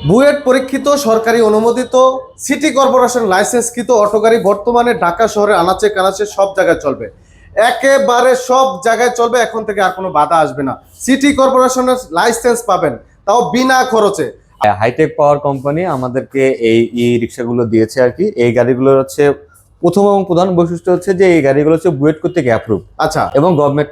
বুয়েট পরীক্ষিত সরকারি অনুমোদিত city corporation লাইসেন্সকৃত auto গাড়ি বর্তমানে ঢাকা শহরে আনাচে কানাচে সব জায়গায় চলবে, একেবারে সব জায়গায় চলবে। এখন থেকে আর কোনো বাধা আসবে না। সিটি কর্পোরেশনের লাইসেন্স পাবেন, তাও বিনা খরচে। হাইটেক পাওয়ার কোম্পানি আমাদেরকে এই ই রিক্সাগুলো দিয়েছে আর কি। এই গাড়িগুলোর হচ্ছে প্রথম এবং প্রধান বৈশিষ্ট্য হচ্ছে যে এই গাড়িগুলো হচ্ছে বুয়েট কর্তৃক অ্যাপ্রুভ, আচ্ছা, এবং গভর্নমেন্ট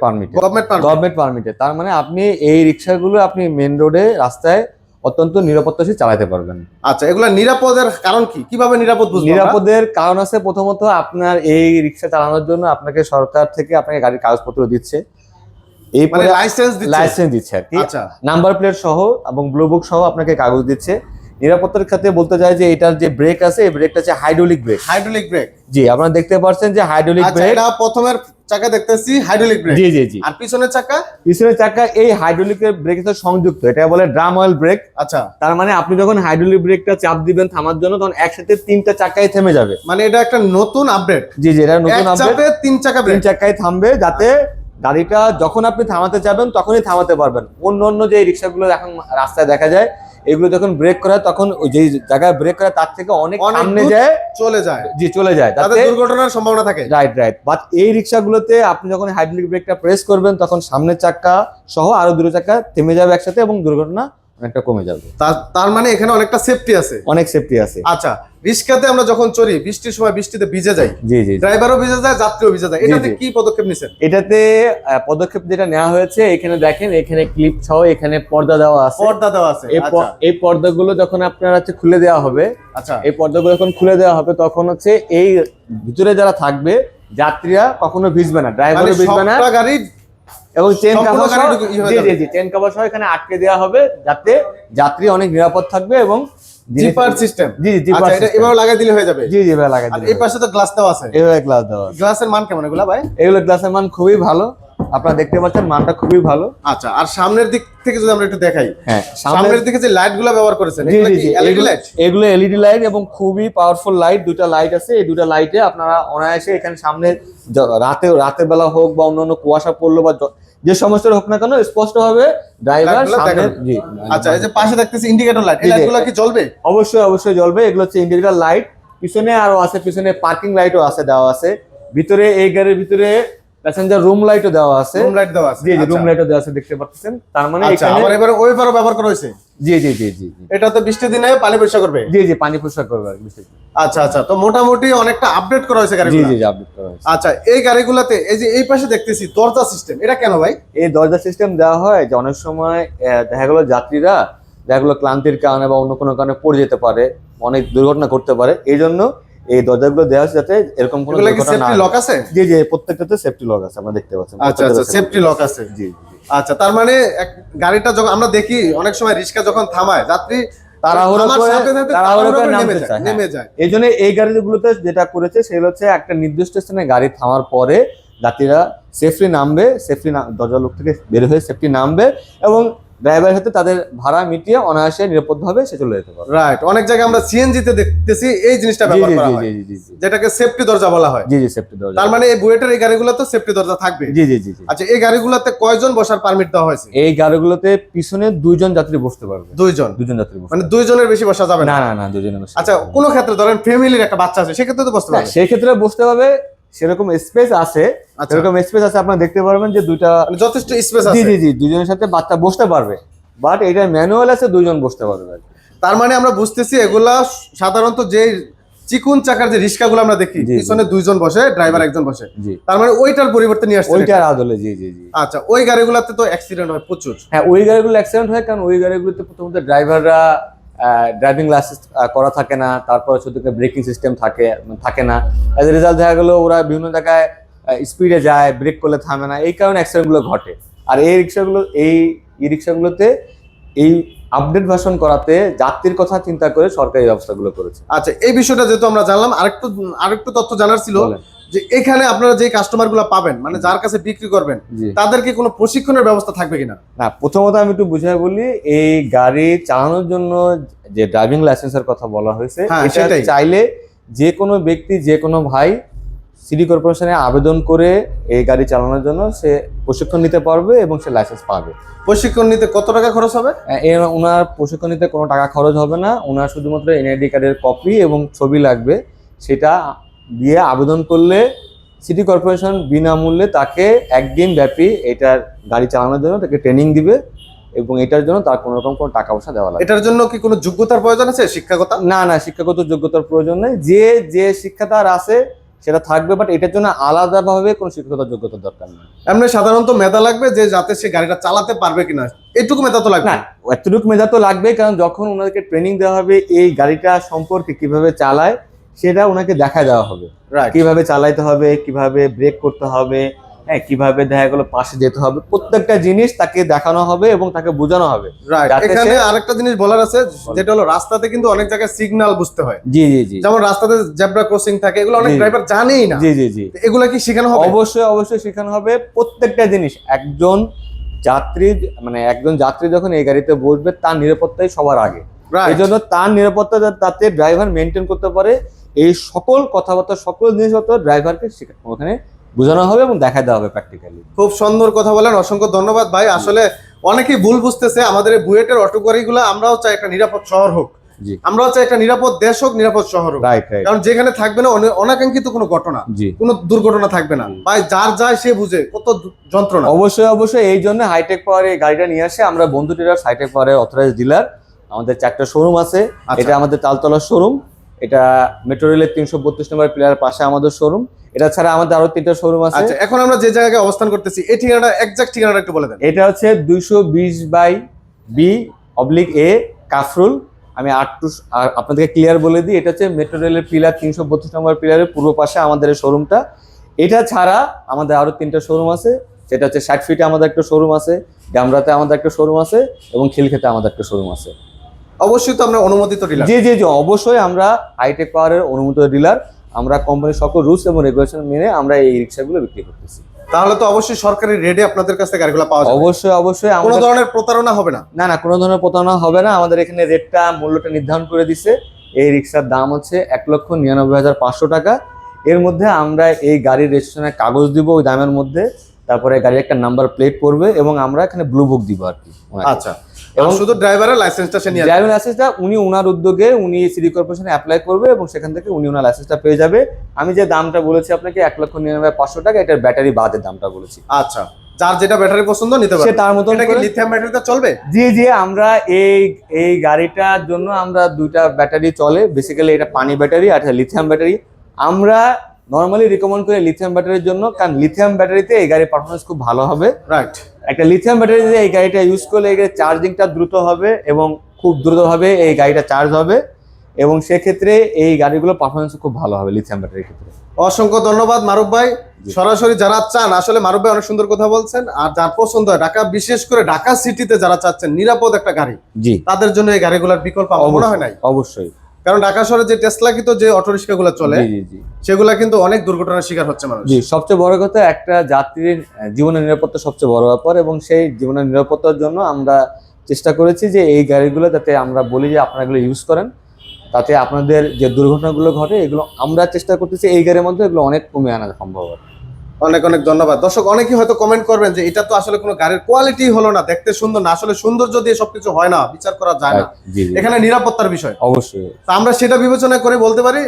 পারমিটে। তার মানে আপনি এই রিক্সাগুলো আপনি মেন রোডে রাস্তায় অত্যন্ত নিরাপত্তার সাথে চালাতে পারবেন। আচ্ছা, এগুলা নিরাপদের কারণ কি, কিভাবে নিরাপদ বুঝবো? নিরাপদের কারণ আছে, প্রথমত আপনার এই রিক্সা চালানোর জন্য আপনাকে সরকার থেকে আপনাকে গাড়ির কাগজপত্র দিচ্ছে, এই মানে লাইসেন্স দিচ্ছে আর কি। আচ্ছা, নাম্বার প্লেট সহ এবং ব্লু বুক সহ আপনাকে কাগজ দিচ্ছে। নিরাপত্তার ক্ষেত্রে বলতে চাই যে এটার যে ব্রেক আছে, এই ব্রেকটা হচ্ছে হাইড্রোলিক ব্রেক। জি, আপনারা দেখতে পাচ্ছেন যে হাইড্রোলিক ব্রেক। এটা প্রথমের চাকা দেখতেছি হাইড্রোলিক ব্রেক। জি। আর পিছনের চাকা এই হাইড্রোলিক ব্রেকের সাথে সংযুক্ত, এটা বলে ড্রাম অয়েল ব্রেক। আচ্ছা, তার মানে আপনি যখন হাইড্রোলিক ব্রেকটা চাপ দিবেন থামার জন্য, তখন একসাথে তিনটা চাকাই থেমে যাবে। মানে এটা একটা নতুন আপডেট। জি, এটা নতুন আপডেট। তিন চাকায় থামবে, যাতে গাড়িটা যখন আপনি থামাতে যাবেন তখনই থামাতে পারবেন। অন্য যে রিক্সাগুলো এখন রাস্তায় দেখা যায়, এগুলো যখন ব্রেক করে তখন যে জায়গায় ব্রেক করে তার থেকে অনেক সামনে চলে যায়, তাতে দুর্ঘটনার সম্ভাবনা থাকে। রাইট। বাট এই রিক্সাগুলোতে আপনি যখন হাইড্রোলিক ব্রেকটা প্রেস করবেন, তখন সামনের চাকা সহ আরো দুটো চাকা থেমে যাবে একসাথে, এবং দুর্ঘটনা অনেকটা কমে যাবে। তার মানে এখানে অনেকটা সেফটি আছে। আচ্ছা, রিক্সাতে আমরা যখন চড়ি, বৃষ্টির সময় বৃষ্টিতে ভিজে যাই। জি। ড্রাইভারও ভিজে যায়, যাত্রীও ভিজে যায়। এটাতে কি পদক্ষেপ নিছেন? এটাতে পদক্ষেপ যেটা নেওয়া হয়েছে, এখানে দেখেন, এখানে ক্লিপ সহ এখানে পর্দা দেওয়া আছে। এই পর্দাগুলো যখন আপনার হচ্ছে খুলে দেওয়া হবে, আচ্ছা, এই পর্দাগুলো যখন খুলে দেওয়া হবে, তখন হচ্ছে এই ভিতরে যারা থাকবে যাত্রীরা কখনো ভিজবে না, ড্রাইভারও ভিজবে না। গাড়ি এবং চেন কভার সহ এখানে আটকে দেওয়া হবে, যাতে যাত্রী অনেক নিরাপদ থাকবে। এবং জিপার সিস্টেম। এটা এভাবে লাগাই দিলে হয়ে যাবে। জি, এভাবে লাগাই দিলে। এই পাশে তো গ্লাস দেওয়া আছে। গ্লাস দেওয়া আছে। গ্লাসের মান কেমন এগুলা ভাই? এগুলো গ্লাসের মান খুবই ভালো, আপনারা দেখতে পাচ্ছেন, মানটা খুবই ভালো। আচ্ছা, আর সামনের দিক থেকে যদি আমরা একটু দেখাই, হ্যাঁ, সামনের দিকে যে লাইটগুলো ব্যবহার করেছেন, এগুলো এলইডি লাইট এবং খুবই পাওয়ারফুল লাইট। দুটো লাইট আছে, এই দুটো লাইটে আপনারা অনায়াসে এখানে সামনে রাতের বেলা হোক বা অন্যান্য কুয়াশা পড়লো বা যে সমস্যা হোক না কেন, স্পষ্ট হবে ড্রাইভার সামনে। জি, আচ্ছা, এই যে পাশে দেখতেছি ইন্ডিকেটর লাইট, এই লাইটগুলো কি জ্বলবে? অবশ্যই জ্বলবে। এগুলো হচ্ছে ইন্ডিকেটর লাইট। পিছনে আরো আছে, পিছনে পার্কিং লাইটও আছে, দেওয়া আছে। ভিতরে এই গাড়ির ভিতরে প্যাসেঞ্জার রুম লাইটও দেওয়া আছে। রুম লাইট দেওয়া আছে। জি, রুম লাইটও দেওয়া আছে, দেখতে পাচ্ছেন। তার মানে এখানে আবার এবারে ওয়েফারও ব্যবহার করা হয়েছে। জি। এটা তো বৃষ্টির দিনে পানি পরিষ্কার করবে। জি, পানি পরিষ্কার করবে। আচ্ছা, তো মোটামুটি অনেকটা আপডেট করা হয়েছে গাড়িগুলো। জি, আপডেট করা হয়েছে। আচ্ছা, এই গাড়িগুলোতে এই যে এই পাশে দেখতেছি দরজা সিস্টেম, এটা কেন ভাই? এই দরজা সিস্টেম দেওয়া হয় যে অনেক সময় দেখা গেল যাত্রীরা ক্লান্তির কারণে বা অন্য কোনো কারণে পড়ে যেতে পারে, অনেক দুর্ঘটনা করতে পারে। এই জন্য এই দরজাগুলো দেওয়া আছে, যাতে এরকম কোনো সেফটি লক আছে। জি, প্রত্যেকটাতে সেফটি লক আছে, আমরা দেখতে পাচ্ছেন। আচ্ছা, সেফটি লক আছে। জি। আচ্ছা, তার মানে গাড়িটা যখন আমরা দেখি অনেক সময় রিক্সা যখন থামায়, যাত্রী তাড়াহুড়ো করে নেমে যায়। এই জন্য এই গাড়িগুলোতে যেটা করেছে সেটা হচ্ছে একটা নির্দিষ্ট স্থানে গাড়ি থামার পরে যাত্রীরা সেফলি নামবে, দরজা লক থেকে বের হয়ে সেফটি নামবে, এবং ড্রাইভারের সাথে তাদের ভাড়া মিটিয়ে অনায়াসে নিরাপদভাবে সে চলে যেতে পারে। রাইট। অনেক জায়গায় আমরা সিএনজি তে দেখতেছি এই জিনিসটা ব্যবহার করা হয়, যেটাকে সেফটি দরজা বলা হয়। জি, সেফটি দরজা। তার মানে এই বুয়েটের এই গাড়িগুলোতে সেফটি দরজা থাকবে। জি। আচ্ছা, এই গাড়িগুলোতে কয়জন বসার পারমিট দেওয়া হয়েছে? এই গাড়িগুলোতে পিছনে দুইজন যাত্রী বসতে পারবে। দুইজন যাত্রী মানে দুইজনের বেশি বসা যাবে না? না, দুইজনের বেশি। আচ্ছা, কোন ক্ষেত্রে ধরেন ফ্যামিলির একটা বাচ্চা আছে, সেক্ষেত্রে তো বসতে পারবে? সেই ক্ষেত্রে বসতে পারবে, সেরকম স্পেস আছে। আপনারা দেখতে পারবেন যে দুইটা যথেষ্ট স্পেস আছে। জি, দুইজনের সাথে বাচ্চা বসতে পারবে, বাট এটা ম্যানুয়াল আছে, দুইজন বসতে পারবে। তার মানে আমরা বুঝতেছি এগুলা সাধারণত যে চিকুন চাকার যে রিক্সাগুলো আমরা দেখি, পিছনে দুইজন বসে, ড্রাইভার একজন বসে। তার মানে ওইটার পরিবর্তে নিয়ে আসছে, ওইটার আদলে। জি। আচ্ছা, ওই গাড়িগুলোতে তো অ্যাক্সিডেন্ট হয় প্রচুর। হ্যাঁ, ওই গাড়িগুলো অ্যাক্সিডেন্ট হয়, কারণ ওই গাড়িগুলোতে প্রথমত ড্রাইভাররা ড্রাইভিং লাইসেন্স করা থাকে না, তারপরে শুধু ব্রেকিং সিস্টেম থাকে না। এজ এ রেজাল্ট দেখা গেলো ওরা বিভিন্ন জায়গায় স্পিডে যায়, ব্রেক করলে থামে না, এই কারণে অ্যাক্সিডেন্টগুলো ঘটে। আর এই রিক্সাগুলোতে এই আপডেট ভার্সন করাতে যাত্রীর কথা চিন্তা করে সরকারি ব্যবস্থাগুলো করেছে। আচ্ছা, এই বিষয়টা যেহেতু আমরা জানলাম, আরেকটু তথ্য জানার ছিল যে এখানে আপনারা যে কাস্টমার গুলো পাবেন, মানে যার কাছে বিক্রি করবেন, তাদেরকে কোনো প্রশিক্ষণের ব্যবস্থা থাকবে কিনা? না, প্রথমত আমি একটু বুঝিয়ে বলি, এই গাড়ি চালানোর জন্য যে ড্রাইভিং লাইসেন্সের কথা বলা হয়েছে, এটা চাইলে যে কোনো ব্যক্তি, যে কোনো ভাই সিটি কর্পোরেশনে আবেদন করে এই গাড়ি চালানোর জন্য সে প্রশিক্ষণ নিতে পারবে এবং সে লাইসেন্স পাবে। প্রশিক্ষণ নিতে কত টাকা খরচ হবে? ওনার প্রশিক্ষণ নিতে কোনো টাকা খরচ হবে না, ওনার শুধুমাত্র এনআইডি কার্ডের কপি এবং ছবি লাগবে, সেটা দিয়ে আবেদন করলে সিটি কর্পোরেশন বিনামূল্যে তাকে একদিন ব্যাপী এটার গাড়ি চালানোর জন্য তাকে ট্রেনিং দিবে এবং এটার জন্য তার কোনো রকম কোনো টাকা পয়সা দেওয়া লাগবে। এটার জন্য কি কোনো যোগ্যতার প্রয়োজন আছে, শিক্ষাগত? না না, শিক্ষাগত যোগ্যতার প্রয়োজন নেই, যে যে শিক্ষা তার আছে সেটা থাকবে, বাট এটার জন্য আলাদাভাবে কোনো শিক্ষাগত যোগ্যতার দরকার নেই। এমনি সাধারণত মেধা লাগবে যে যাতে সে গাড়িটা চালাতে পারবে কিনা, এইটুকু মেধা তো লাগবে না, এতটুকু মেধা তো লাগবে, কারণ যখন ওনাদেরকে ট্রেনিং দেওয়া হবে এই গাড়িটা সম্পর্কে কিভাবে চালায় সেটা ওনাকে দেখা দেওয়া হবে, রাইট। কিভাবে চালাইতে হবে, কিভাবে ব্রেক করতে হবে, হ্যাঁ, কিভাবে দেখা গেলো পাশে যেতে হবে, প্রত্যেকটা জিনিস তাকে দেখানো হবে এবং তাকে বোঝানো হবে। রাইট। যাতে এখানে সে- আরেকটা জিনিস বলার আছে, যেটা হলো রাস্তাতে কিন্তু অনেক জায়গায় সিগন্যাল বুঝতে হয়, জি জি জি যেমন রাস্তাতে জেব্রা ক্রসিং থাকে, এগুলো অনেক জি। ড্রাইভার জানেই না। জি জি জি তো এগুলা কি শেখানো হবে? অবশ্যই অবশ্যই শেখানো হবে প্রত্যেকটা জিনিস। একজন যাত্রী যখন এই গাড়িতে বসবে তার নিরাপত্তাই সবার আগে, রাইট। এই জন্য তার নিরাপত্তা যাতে ড্রাইভার মেনটেন করতে পারে এই সকল কথাবার্তা সকল জিনিসপত্র ড্রাইভারকে ওখানে বোঝানো হবে এবং দেখা দেওয়া হবে প্র্যাকটিক্যালি। খুব সুন্দর কথা বলেন, অসংখ্য ধন্যবাদ ভাই। আসলে অনেকেই ভুল বুঝতেছে, আমাদের এই বুয়েটের অটো গাড়িগুলো আমরাও চাই একটা নিরাপদ শহর হোক, জি, আমরাও চাই একটা নিরাপদ দেশ হোক, নিরাপদ শহর হোক। রাইট রাইট, কারণ যেখানে থাকবে না অনাকাঙ্ক্ষিত কোনো ঘটনা, জি কোনো দুর্ঘটনা থাকবে না ভাই, যার যায় সে বুঝে কত যন্ত্রণা। অবশ্যই অবশ্যই। এই জন্য হাইটেক পাওয়ার এই গাড়িটা নিয়ে আসে আমরা বন্ধু ট্রেডার্স, হাইটেক পাওয়ারের অথরাইজড ডিলার। আমাদের 4টা শোরুম আছে, আচ্ছা। এটা আমাদের তালতলার শোরুম, এটা মেট্রো রেলের 332 নম্বর পিলারের পাশে আমাদের শোরুম। এটা ছাড়া আমাদের আরো 3টা শোরুম আছে। আচ্ছা, এখন আমরা যে জায়গায় অবস্থান করতেছি এই ঠিকানাটা, এক্সাক্ট ঠিকানাটা একটু বলে দেন। এটা হচ্ছে 220/B/A কাফরুল। আমি আপনাদেরকে ক্লিয়ার বলে দিই, এটা হচ্ছে মেট্রো রেলের পিলার 332 নম্বর পিলারের পূর্ব পাশে আমাদের এই শোরুমটা। এটা ছাড়া আমাদের আরো 3টা শোরুম আছে, সেটা হচ্ছে 60 ফিটে আমাদের একটা শোরুম আছে, ডামরাতে আমাদের একটা শোরুম আছে এবং খিলক্ষেতে আমাদের একটা শোরুম আছে। অবশ্যই তো আমরা অনুমোদিত ডিলার। জি জি জি অবশ্যই, আমরা হাইটেক পাওয়ারের অনুমোদিত ডিলার। আমরা কোম্পানির সকল রুলস এবং রেগুলেশন মেনে আমরা এই রিক্সাগুলো বিক্রি করতেছি। তাহলে তো অবশ্যই সরকারি রেটে আপনাদের কাছ থেকে গাড়িগুলো পাওয়া যাবে। অবশ্যই অবশ্যই, কোনো আমাদের ধরনের প্রতারণা হবে না? না না, কোনো ধরনের প্রতারণা হবে না। আমাদের এখানে রেটটা মূল্যটা নির্ধারণ করে দিছে, এই রিক্সার দাম হচ্ছে 1,99,500 টাকা। এর মধ্যে আমরা এই গাড়ির রেজিস্ট্রেশনের কাগজ দিব ওই দামের মধ্যে, তারপরে গাড়ির একটা নাম্বার প্লেট পড়বে এবং আমরা এখানে ব্লু বুক দিব আর কি। আচ্ছা, এবং শুধু ড্রাইভারের লাইসেন্সটা সে নিয়ে আসবে। ড্রাইভিং লাইসেন্সটা উনি ওনার উদ্যোগে উনি সিটি কর্পোরেশনে অ্যাপ্লাই করবে এবং সেখান থেকে উনি ওনার লাইসেন্সটা পেয়ে যাবে। আমি যে দামটা বলেছি আপনাকে 1,99,500 টাকা, এটার ব্যাটারি বাদের দামটা বলেছি। আচ্ছা, যার যেটা ব্যাটারি পছন্দ নিতে সে পারবে। তার মতন এটা কি করে- লিথিয়াম ব্যাটারিতে চলবে? জি জি, আমরা এই গাড়িটার জন্য আমরা 2টা ব্যাটারি চলে, বেসিক্যালি এটা পানি ব্যাটারি আর লিথিয়াম ব্যাটারি। আমরা নর্মালি রিকমেন্ড করি লিথিয়াম ব্যাটারির জন্য, কারণ লিথিয়াম ব্যাটারিতে এই গাড়ির পারফরমেন্স খুব ভালো হবে। রাইট। একটা লিথিয়াম ব্যাটারি দিয়ে এই গাড়িটা ইউজ করলে এই গাড়ির চার্জিংটা দ্রুত হবে এবং খুব দ্রুতভাবে এই গাড়িটা চার্জ হবে এবং সেক্ষেত্রে এই গাড়িগুলো পারফরমেন্স খুব ভালো হবে লিথিয়াম ব্যাটারির ক্ষেত্রে। অসংখ্য ধন্যবাদ মারুফ ভাই। সরাসরি যারা চান, আসলে মারুফ ভাই অনেক সুন্দর কথা বলছেন, আর যার পছন্দ হয় ঢাকা, বিশেষ করে ঢাকা সিটিতে যারা চাচ্ছেন নিরাপদ একটা গাড়ি, জি, তাদের জন্য এই গাড়িগুলোর বিকল্প আমার মনে হয় নাই। অবশ্যই। কারণ ঢাকা শহরে যে টেসলাকৃত যে অটো রিক্সাগুলো চলে জি জি জি সেগুলা কিন্তু অনেক দুর্ঘটনার শিকার হচ্ছে মানুষ। জি, সবচেয়ে বড় কথা একটা যাত্রীর জীবনের নিরাপত্তা সবচেয়ে বড় ব্যাপার এবং সেই জীবনের নিরাপত্তার জন্য আমরা চেষ্টা করেছি যে এই গাড়িগুলো যাতে আমরা বলি যে আপনারা এগুলো ইউজ করেন, তাতে আপনাদের যে দুর্ঘটনাগুলো ঘটে এগুলো আমরা চেষ্টা করতেছি এই গাড়ির মধ্যে এগুলো অনেক কমে আনা সম্ভব। অনেক অনেক ধন্যবাদ। দর্শক অনেকেই হয়তো কমেন্ট করবেন যে এটা তো আসলে কোনো গাড়ির কোয়ালিটি হলো না, দেখতে সুন্দর না, আসলে সৌন্দর্য দিয়ে সবকিছু হয় না, বিচার করা যায় না। জি জি, এখানে নিরাপত্তার বিষয়, অবশ্যই তা আমরা সেটা বিবেচনা করে বলতে পারি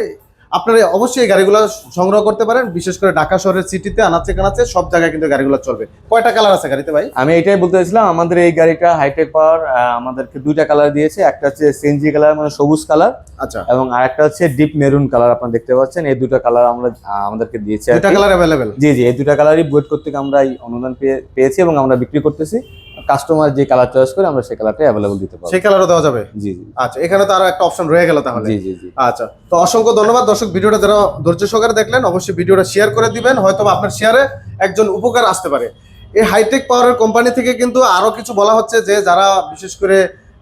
আপনারা অবশ্যই এই গাড়িগুলো সংগ্রহ করতে পারেন। বিশেষ করে ঢাকা শহরের সিটিতে আনাচে কানাচে সব জায়গায় কিন্তু গাড়িগুলো চলবে। কয়টা কালার আছে গাড়িতে ভাই? আমি এটাই বলতে চাইছিলাম, আমাদের এই গাড়িটা হাইটেক পাওয়ার আমাদেরকে 2টা কালার দিয়েছে, একটা হচ্ছে সিএনজি কালার মানে সবুজ কালার আচ্ছা, এবং আরেকটা হচ্ছে ডিপ মেরুন কালার। আপনারা দেখতে পাচ্ছেন এই 2টা কালার আমরা আমাদেরকে দিয়েছে আর দুইটা কি। Colour available? জি জি, এই 2টা কালারই বুয়েট কর্তৃক আমরা এই অনুদান পেয়েছি এবং আমরা বিক্রি করতেছি। কাস্টমার যে কালার চয়েস করে আমরা সেই কালারটা অ্যাভেলেবল দিতে পারবো। সেই কালারও দেওয়া যাবে? জি জি আচ্ছা, এখানে তো আরো একটা অপশন রয়ে গেল তাহলে। জি জি জি আচ্ছা, তো অসংখ্য ধন্যবাদ। দর্শক ভিডিওটা যারা ধৈর্য সহকারে দেখলেন অবশ্যই ভিডিওটা শেয়ার করে দিবেন, হয়তো আপনার শেয়ারে একজন উপকার আসতে পারে। এই হাইটেক পাওয়ারের কোম্পানি থেকে কিন্তু আরো কিছু বলা হচ্ছে যে যারা বিশেষ করে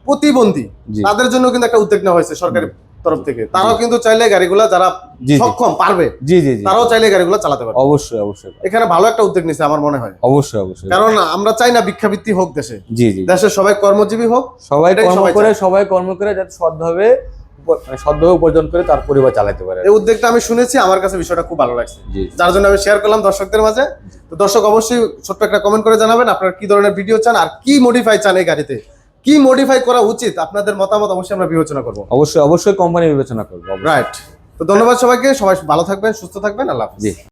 প্রতিবন্ধী জি তাদের জন্য কিন্তু একটা উদ্যোগ নেওয়া হয়েছে সরকারি তরফ থেকে। তারাও কিন্তু চাইলে গাড়িগুলা, যারা জি জি সক্ষম পারবে জি জি জি তারাও চাইলে গাড়িগুলো চালাতে পারবে। অবশ্যই অবশ্যই এখানে ভালো একটা উদ্যোগ নিছে আমার মনে হয়, অবশ্যই অবশ্যই। কারণ আমরা চাই না ভিক্ষাবৃত্তি হোক দেশে, জি জি, দেশের সবাই কর্মজীবী হোক। সবাই এটাই কর্ম সবাই করে চায়। সবাই কর্ম করে যাতে সৎভাবে মানে সদ্ভাবে উপার্জন করে তার পরিবার চালাতে পারে। এই উদ্যোগটা আমি শুনেছি, আমার কাছে বিষয়টা খুব ভালো লাগছে, জি। যার জন্য আমি শেয়ার করলাম দর্শকদের মাঝে। তো দর্শক অবশ্যই ছোট্ট একটা কমেন্ট করে জানাবেন আপনারা কি ধরনের ভিডিও চান আর কি মডিফাই চান, এই গাড়িতে কি মডিফাই করা উচিত, আপনাদের মতামত অবশ্যই আমরা বিবেচনা করবো। অবশ্যই কোম্পানি বিবেচনা করবে। রাইট। তো ধন্যবাদ সবাইকে, সবাই ভালো থাকবেন, সুস্থ থাকবেন, আল্লাহ হাফেজ। জি।